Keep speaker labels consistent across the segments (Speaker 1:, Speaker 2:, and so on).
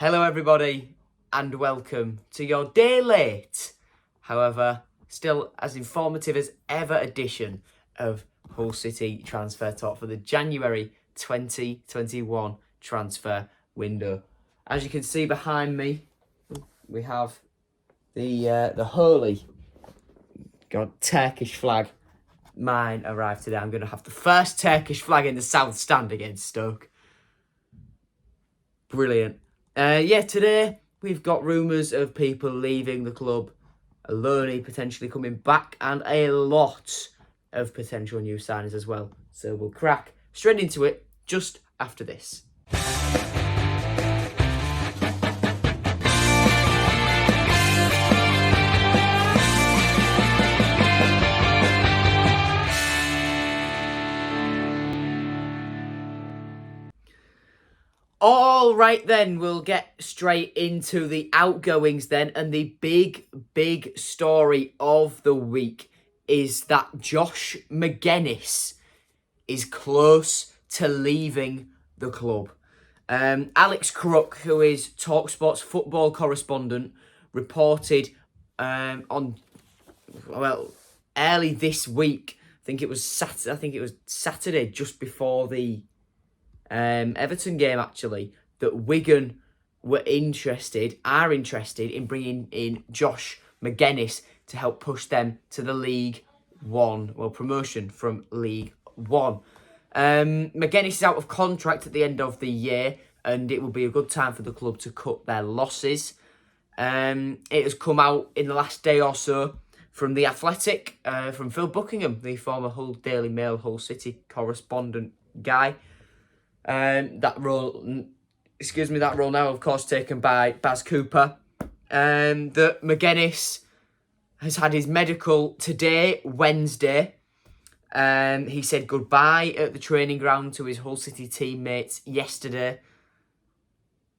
Speaker 1: Hello everybody and welcome to your day late, however, still as informative as ever edition of Hull City Transfer Talk for the January 2021 transfer window. As you can see behind me, we have the holy Turkish flag. Mine arrived today. I'm going to have the first Turkish flag in the South Stand against Stoke. Brilliant. Today we've got rumours of people leaving the club, a loanee potentially coming back, and a lot of potential new signings as well. So we'll crack straight into it just after this. All right then, we'll get straight into the outgoings then, and the big story of the week is that Josh Magennis is close to leaving the club. Alex Crook, who is TalkSport's football correspondent, reported early this week. I think it was Saturday, just before the Everton game, actually, that Wigan are interested in bringing in Josh Magennis to help push them to the League One, promotion from League One. Magennis is out of contract at the end of the year, and it will be a good time for the club to cut their losses. It has come out in the last day or so from The Athletic, from Phil Buckingham, the former Hull Daily Mail Hull City correspondent guy. That role now, of course, taken by Baz Cooper. That Magennis has had his medical today, Wednesday. He said goodbye at the training ground to his Hull City teammates yesterday.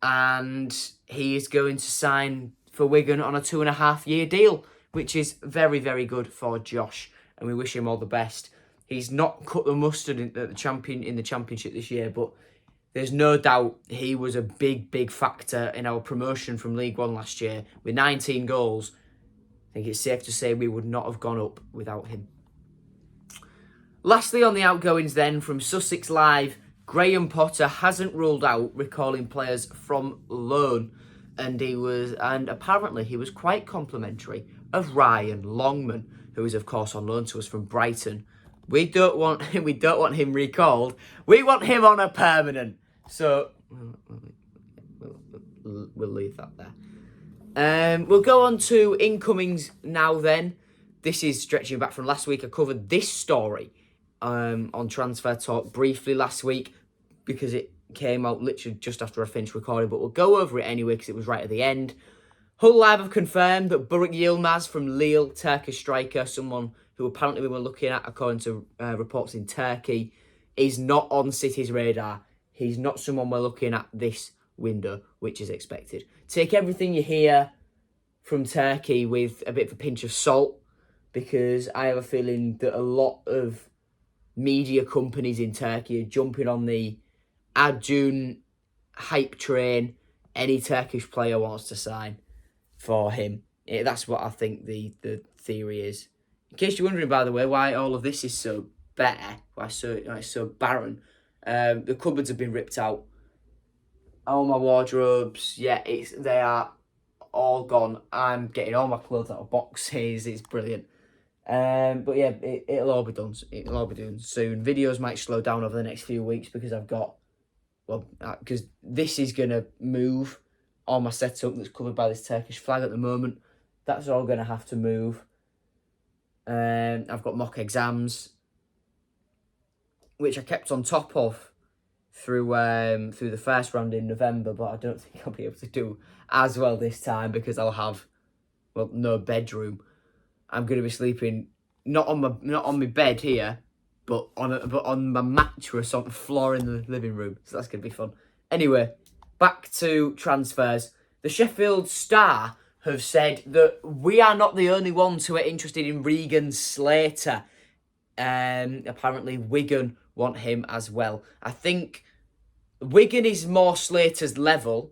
Speaker 1: And he is going to sign for Wigan on a 2.5-year deal, which is very, very good for Josh. And we wish him all the best. He's not cut the mustard in the championship this year, but there's no doubt he was a big factor in our promotion from League One last year. With 19 goals, I think it's safe to say we would not have gone up without him. Lastly, on the outgoings then, from Sussex Live, Graham Potter hasn't ruled out recalling players from loan, and apparently he was quite complimentary of Ryan Longman, who is of course on loan to us from Brighton. We don't want him recalled. We want him on a permanent. So we'll leave that there. We'll go on to incomings now then. This is stretching back from last week. I covered this story on Transfer Talk briefly last week because it came out literally just after I finished recording, but we'll go over it anyway because it was right at the end. Hull Live have confirmed that Burak Yilmaz from Lille, Turkish striker, someone who apparently we were looking at according to reports in Turkey, is not on City's radar. He's not someone we're looking at this window, which is expected. Take everything you hear from Turkey with a bit of a pinch of salt, because I have a feeling that a lot of media companies in Turkey are jumping on the Acun hype train. Any Turkish player wants to sign for him. That's what I think the theory is. In case you're wondering, by the way, why all of this is so bare, why it's so barren, the cupboards have been ripped out. All my wardrobes, they are all gone. I'm getting all my clothes out of boxes. It's brilliant. It'll all be done. It'll all be done soon. Videos might slow down over the next few weeks because because this is gonna move. All my setup that's covered by this Turkish flag at the moment, that's all gonna have to move. I've got mock exams, which I kept on top of through the first round in November, but I don't think I'll be able to do as well this time because I'll have no bedroom. I'm going to be sleeping not on my bed here, but on my mattress on the floor in the living room. So that's going to be fun. Anyway, back to transfers. The Sheffield Star have said that we are not the only ones who are interested in Regan Slater. Apparently Wigan want him as well. I think Wigan is more Slater's level.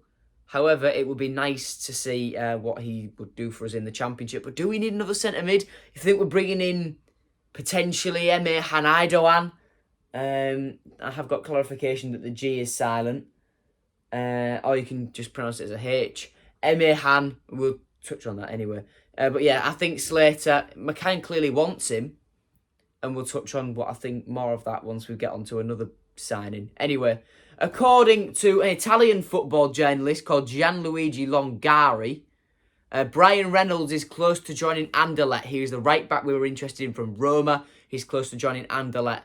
Speaker 1: However, it would be nice to see what he would do for us in the Championship. But do we need another centre mid? You think we're bringing in potentially Hanaidoan? I have got clarification that the G is silent. Or you can just pronounce it as a H. Han, we'll touch on that anyway. But yeah, I think Slater, McCann clearly wants him. And we'll touch on what I think more of that once we get onto another signing. Anyway, according to an Italian football journalist called Gianluigi Longari, Brian Reynolds is close to joining Anderlecht. He was the right back we were interested in from Roma. He's close to joining Anderlecht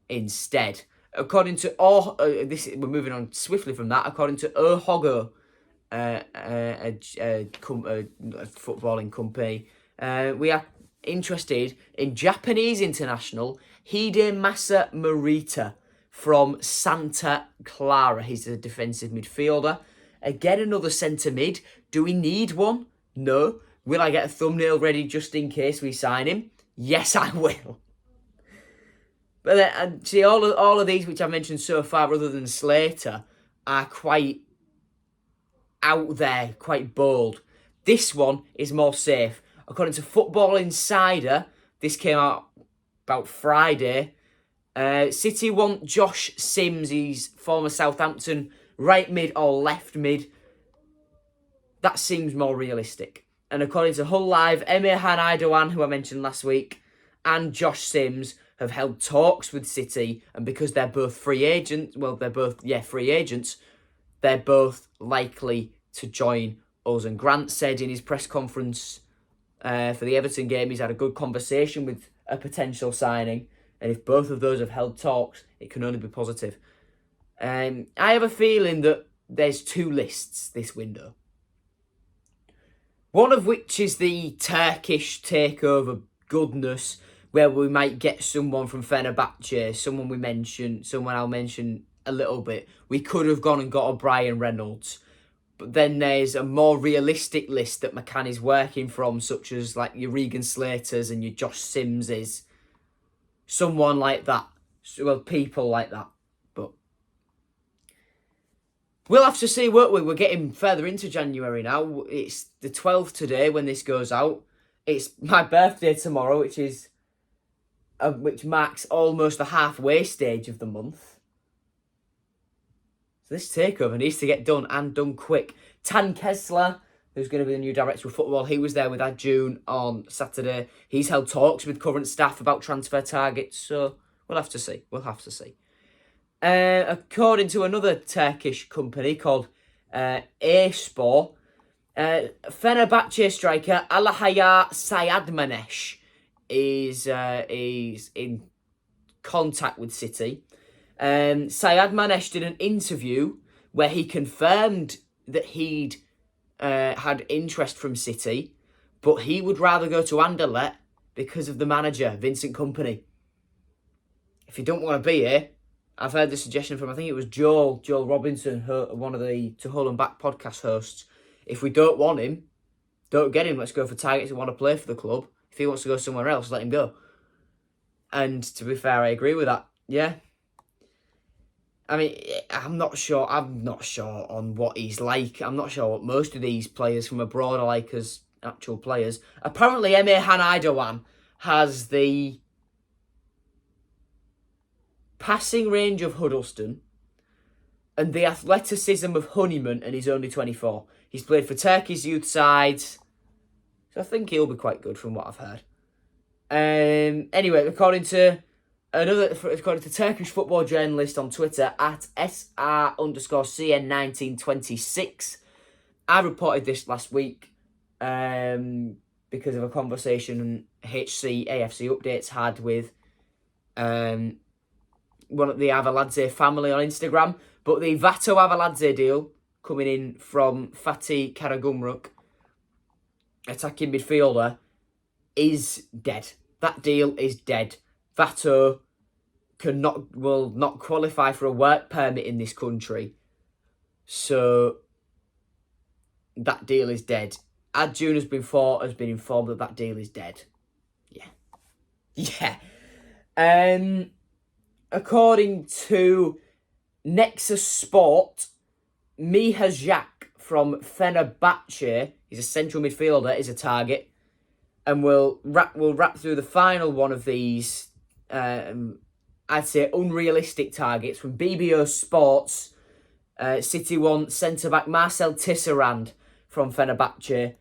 Speaker 1: instead. According to we're moving on swiftly from that. According to Ohogo, a footballing company, we are interested in Japanese international Hidemasa Morita from Santa Clara. He's a defensive midfielder. Again, another centre mid. Do we need one? No. Will I get a thumbnail ready just in case we sign him? Yes, I will. But then, see, all of these which I've mentioned so far, other than Slater, are quite out there, quite bold. This one is more safe. According to Football Insider, this came out about Friday. City want Josh Sims. He's former Southampton right mid or left mid. That seems more realistic. And according to Hull Live, Hanaidoan, who I mentioned last week, and Josh Sims have held talks with City. And because they're both free agents, free agents, they're both likely to join us. And Grant said in his press conference for the Everton game, he's had a good conversation with a potential signing. And if both of those have held talks, it can only be positive. I have a feeling that there's two lists this window. One of which is the Turkish takeover goodness, where we might get someone from Fenerbahce, someone I'll mention a little bit. We could have gone and got a Brian Reynolds. But then there's a more realistic list that McCann is working from, such as like your Regan Slaters and your Josh Simses. Someone like that. Well, people like that. But we'll have to see, won't we? We're getting further into January now. It's the 12th today when this goes out. It's my birthday tomorrow, which marks almost the halfway stage of the month. So this takeover needs to get done and done quick. Tan Kessler, who's going to be the new director of football, he was there with Adjun on Saturday. He's held talks with current staff about transfer targets, so we'll have to see. According to another Turkish company called A-Spor, Fenerbahce striker Alahaya Sayadmanesh is in contact with City. Sayadmanesh did an interview where he confirmed that he'd had interest from City, but he would rather go to Anderlecht because of the manager, Vincent Kompany. If you don't want to be here, I've heard the suggestion from, I think it was Joel Robinson, one of the To Hull and Back podcast hosts. If we don't want him, don't get him. Let's go for targets who want to play for the club. If he wants to go somewhere else, let him go. And to be fair, I agree with that. Yeah. I mean, I'm not sure on what he's like. I'm not sure what most of these players from abroad are like as actual players. Apparently, Hanaidoan has the passing range of Huddleston and the athleticism of Honeyman, and he's only 24. He's played for Turkey's youth sides, so I think he'll be quite good from what I've heard. Anyway, according to Turkish football journalist on Twitter at SR_CN1926, I reported this last week because of a conversation AFC Updates had with one of the Avaladze family on Instagram. But the Vato Avaladze deal coming in from Fatih Karagumruk, attacking midfielder, is dead. That deal is dead. Vato will not qualify for a work permit in this country. So that deal is dead. Adjun has been informed that deal is dead. Yeah. According to Nexus Sport, Mihajak from Fenerbahce. He's a central midfielder, is a target. And we'll wrap through the final one of these, I'd say, unrealistic targets from BBO Sports. City want centre-back Marcel Tisserand from Fenerbahce.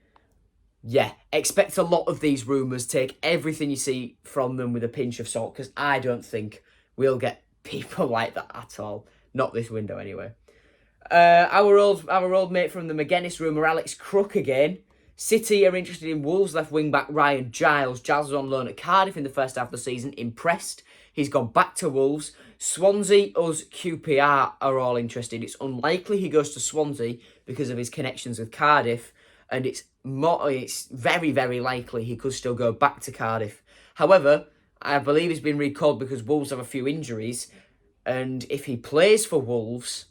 Speaker 1: Yeah, expect a lot of these rumours. Take everything you see from them with a pinch of salt, because I don't think we'll get people like that at all. Not this window, anyway. Our old mate from the McGuinness rumour, Alex Crook again. City are interested in Wolves left wing-back Ryan Giles. Giles was on loan at Cardiff in the first half of the season. Impressed. He's gone back to Wolves. Swansea, us, QPR are all interested. It's unlikely he goes to Swansea because of his connections with Cardiff. And it's very, very likely he could still go back to Cardiff. However, I believe he's been recalled because Wolves have a few injuries. And if he plays for Wolves,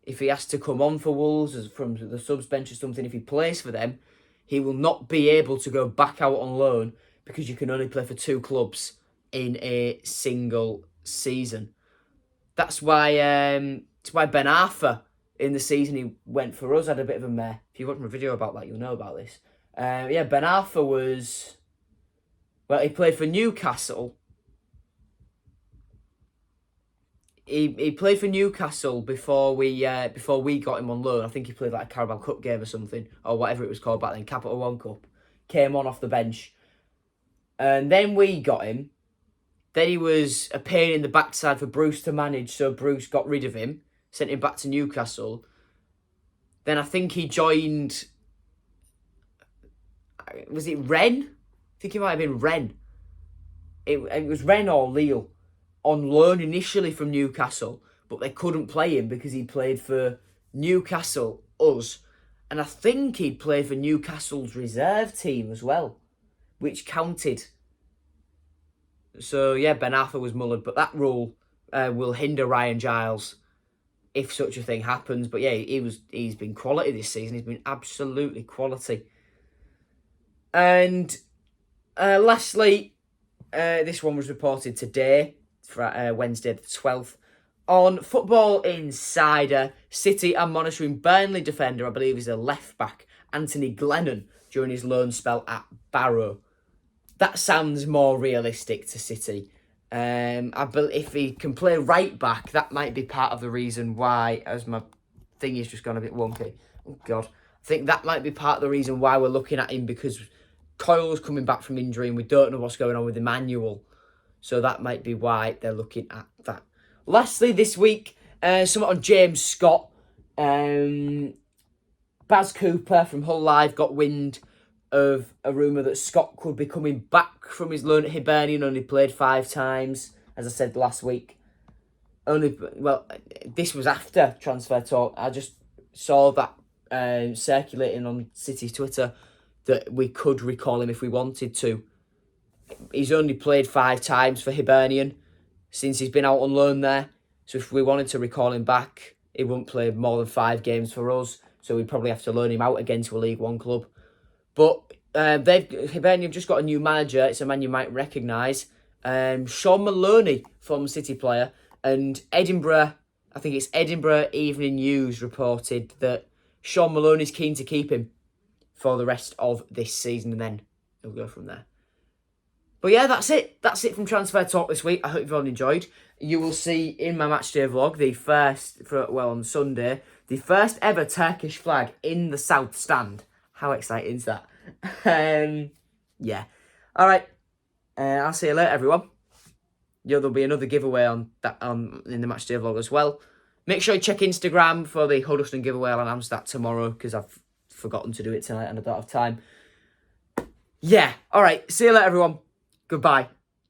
Speaker 1: if he has to come on for Wolves from the subs bench or something, if he plays for them, he will not be able to go back out on loan because you can only play for 2 clubs in a single season. That's why Ben Arthur, in the season he went for us, had a bit of a meh. If you watch my video about that, you'll know about this. Ben Arthur was... Well, he played for Newcastle. He played for Newcastle before we got him on loan. I think he played like a Carabao Cup game or something, or whatever it was called back then, Capital One Cup. Came on off the bench. And then we got him. Then he was a pain in the backside for Bruce to manage, so Bruce got rid of him, sent him back to Newcastle. Then I think he joined... Was it Rennes? I think it might have been Rennes. It was Rennes or Lille. On loan initially from Newcastle, but they couldn't play him because he played for Newcastle, us. And I think he played for Newcastle's reserve team as well, which counted. So, yeah, Ben Arthur was mullered, but that rule will hinder Ryan Giles if such a thing happens. But, yeah, he's been quality this season. He's been absolutely quality. And lastly, this one was reported today, Wednesday the 12th. On Football Insider, City are monitoring Burnley defender, I believe he's a left-back, Anthony Glennon, during his loan spell at Barrow. That sounds more realistic to City. If he can play right-back, that might be part of the reason why, as my thing is just gone a bit wonky. Oh, God. I think that might be part of the reason why we're looking at him, because Coyle's coming back from injury and we don't know what's going on with Emmanuel. So that might be why they're looking at that. Lastly, this week, something on James Scott. Baz Cooper from Hull Live got wind of a rumour that Scott could be coming back from his loan at Hibernian. Only played 5 times, as I said last week. This was after transfer talk. I just saw that circulating on City's Twitter that we could recall him if we wanted to. He's only played 5 times for Hibernian since he's been out on loan there. So if we wanted to recall him back, he wouldn't play more than 5 games for us. So we'd probably have to loan him out again to a League One club. But Hibernian have just got a new manager. It's a man you might recognise. Sean Maloney, former City player. And Edinburgh Evening News reported that Sean Maloney's keen to keep him for the rest of this season, and then he'll go from there. But yeah, that's it. That's it from Transfer Talk this week. I hope you've all enjoyed. You will see in my matchday vlog on Sunday, the first ever Turkish flag in the South Stand. How exciting is that? Yeah. All right. I'll see you later, everyone. There'll be another giveaway in the matchday vlog as well. Make sure you check Instagram for the Huddleston giveaway. I'll announce that tomorrow because I've forgotten to do it tonight and I don't have time. Yeah. All right. See you later, everyone. Goodbye.